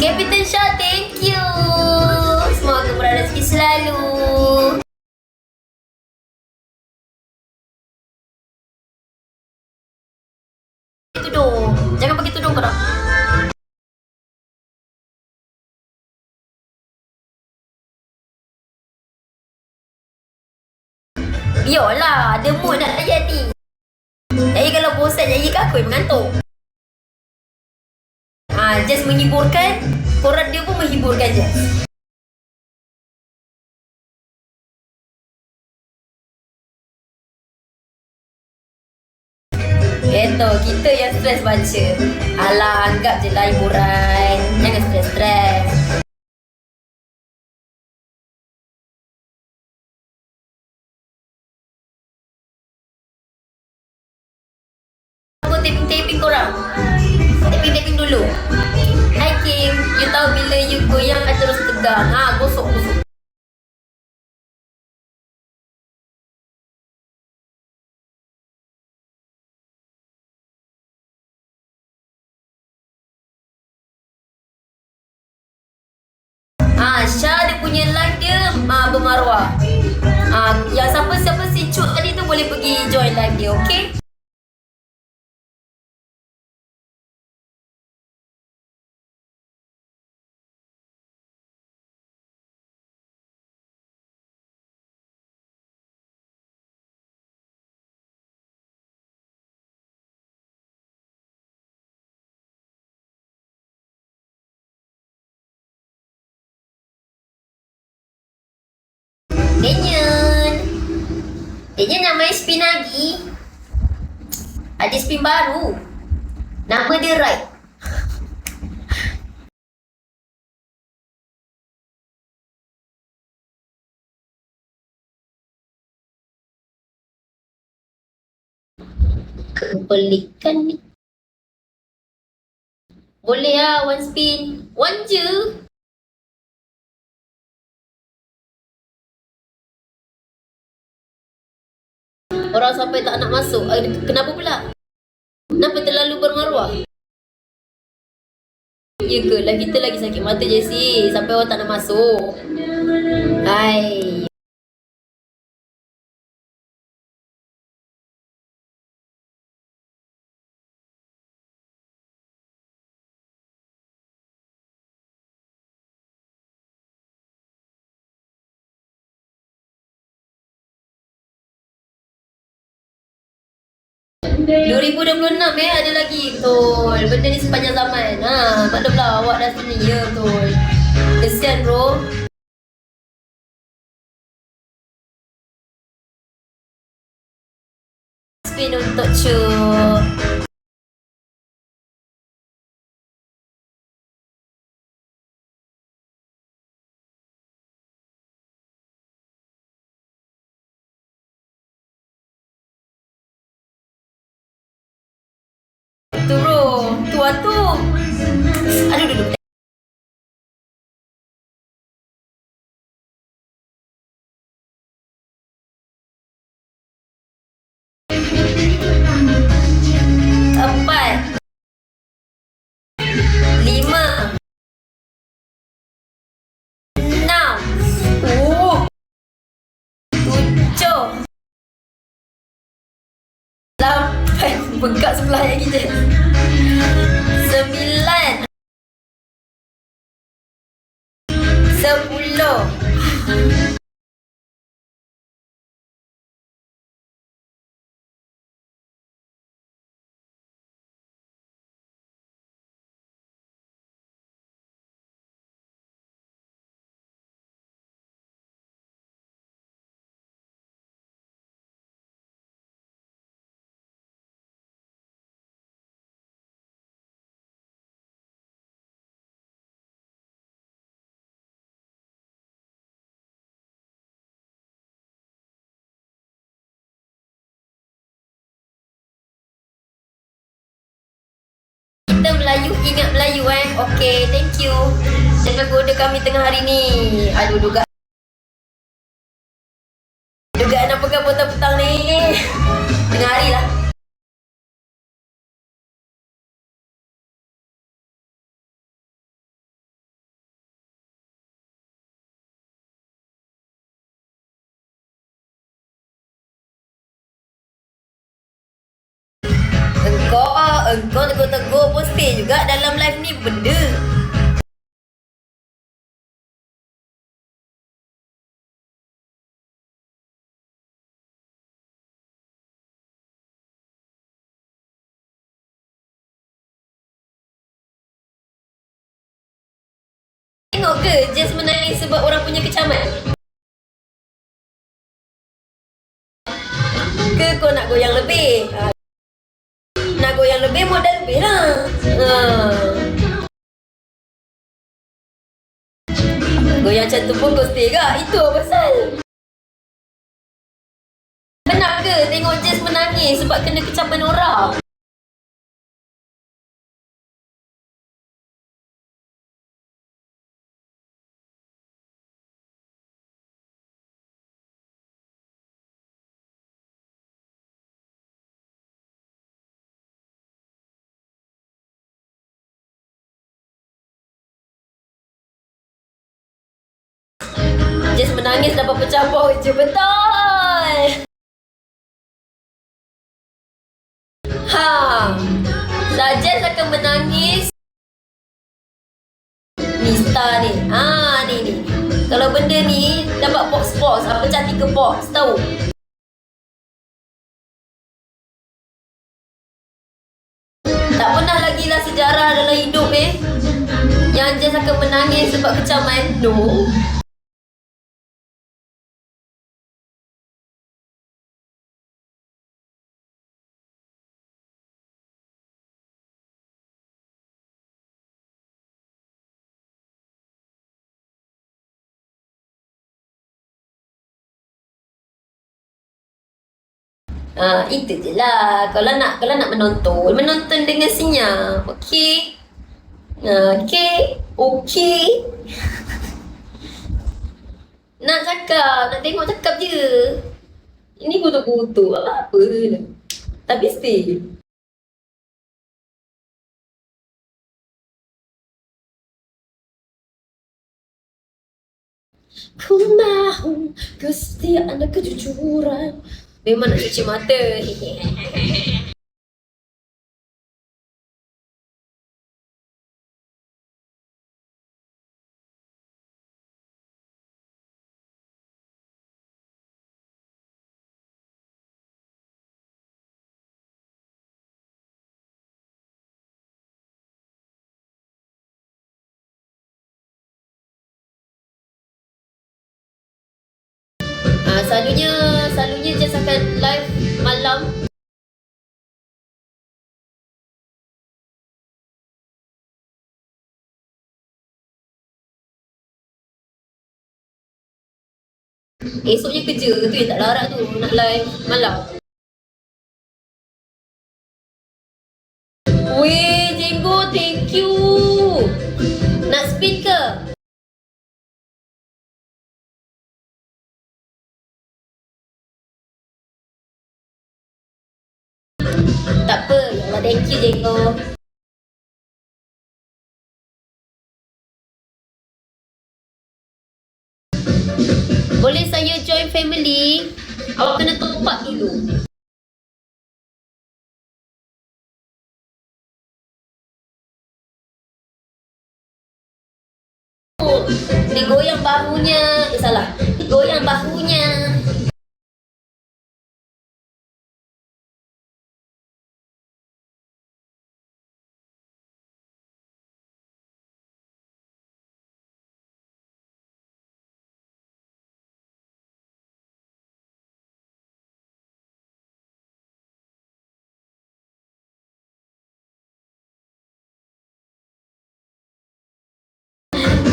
Captain Shah, thank you. Semoga murah rezeki selalu. Tudung. Jangan pakai tudung korang. Biarlah, ada mood nak layan ni. Jadi kalau bosan jadi ke aku yang mengantuk. Just menghiburkan. Korang dia pun menghiburkan je. Itu, kita yang stres baca. Alah, anggap je lah hiburan. Jangan stres-stres. Aku taping-taping korang. Taping-taping dulu. Hai Kim, you tahu bila you goyang akan terus tegang. Gosok-gosok. Syah dia punya live dia bermaruah. Yang siapa-siapa si Cuk tadi tu boleh pergi join live dia, okay? Dia nak main spin lagi. Ada spin baru. Nama dia Ride. Kepelikan ni. Boleh lah, one spin. One je. Orang sampai tak nak masuk. Kenapa pula? Kenapa terlalu bermaruah? Ya ke? Lah kita lagi sakit mata Jessie. Sampai orang tak nak masuk. Hai. ...2026 ada lagi. Betul. Benda ni sepanjang zaman. Maklumlah awak dah sini. Ya betul. Kesian bro. Spin untuk Cuk. Tu bro. Tu lah tu. Aduh duduk. Empat. 5. 6. 7. 8. Bengkak sebelah lagi je. 9. 10. Kita Melayu, ingat Melayu Okay, thank you. Jangan goda kami tengah hari ni. Aduh, dugaan apa kan petang-petang ni. Tengah hari lah. Engkau tegur-tegur pun stay juga dalam live ni benda. Tengok ke Jess menangis sebab orang punya kecaman? Ke kau nak goyang lebih? Nak goyang lebih modal lebih lah. Goyang macam tu pun kau stay ke? Itu apa pasal? Benar ke tengok Jess menangis sebab kena kecaman orang? Jess menangis dapat pecah baut je, betul. Jess akan menangis. Ni star ni. Ni. Kalau benda ni dapat box, pecah 3 box, tahu? Tak pernah lagi lah sejarah dalam hidup yang Jess akan menangis sebab kecaman. No. Itu je lah. Kalau nak menonton dengan senyap. Okey. Okey. Nak tengok cakap je. Ini kutuk-kutuk. Apa lah. Tapi stay. Ku mahu kesetiaan dan kejujuran. Memang nak cuci mata. Selalunya Jess akan live malam. Esoknya kerja tu yang tak larat tu, nak live malam. Weh, Jenggo, thank you. Nak spin ke? Tak apa, ya Allah, thank you, Jenggo. Boleh saya join family? Awak kena top up dulu. Digoyang bahunya. Salah. Digoyang bahunya.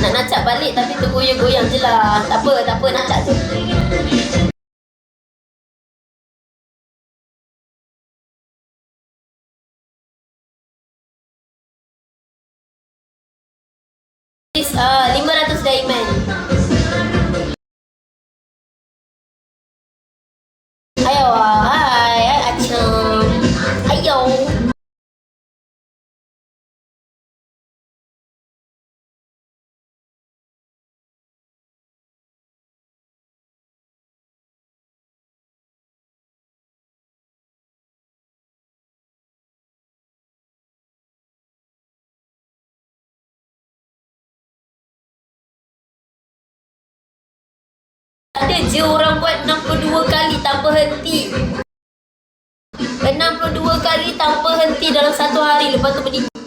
Nak nacap balik tapi tergoyang-goyang je lah. Tak apa, nacap je. Please, 500 diamond. Ayo, hai, Acam. Ayo. Ada je orang buat 62 kali tanpa henti. 62 kali tanpa henti dalam satu hari. Lepas tu meninggal.